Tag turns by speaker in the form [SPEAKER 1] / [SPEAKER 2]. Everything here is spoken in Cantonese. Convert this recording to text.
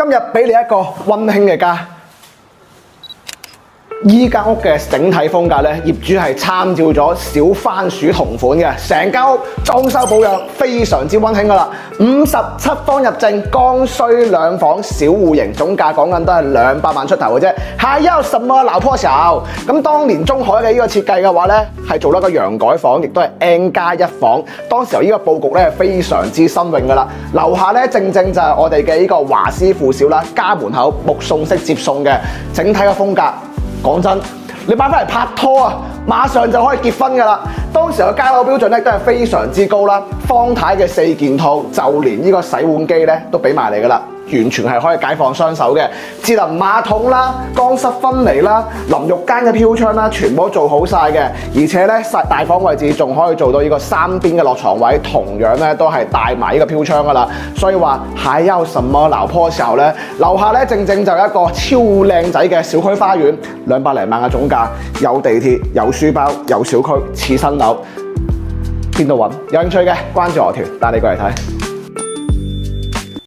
[SPEAKER 1] 今日俾你一個溫馨嘅家。依間屋嘅整體風格咧，業主係參照咗小番薯同款嘅，成間屋裝修保養非常之溫馨噶啦。57方入正，剛需兩房小戶型，總價講緊都係200萬出頭嘅啫。還有什麼老破小？咁當年中海嘅呢個設計嘅話咧，係做咗個陽改房，亦都係 N+1房。當時候呢個佈局咧係非常之新穎噶啦。樓下咧正就係我哋嘅呢個華師附小啦，家門口目送式接送嘅，整體嘅風格。講真，你買翻嚟拍拖啊，馬上就可以結婚㗎啦！當時嘅交樓標準咧都係非常之高啦，方太嘅4件套，就連呢個洗碗機咧都俾埋你㗎啦，完全係可以解放雙手嘅。智能馬桶啦、乾濕分離啦、淋浴間嘅飄窗啦，全部都做好晒嘅。而且咧大房位置仲可以做到呢個3邊嘅落床位，同樣咧都係帶埋呢個飄窗㗎啦。所以話還有什麼老破小咧？樓下咧正就一個超靚仔嘅小區花園，200零萬嘅總價，有地鐵、有書包、有小區，似新樓，邊度揾？有興趣嘅關注我條，帶你過嚟睇。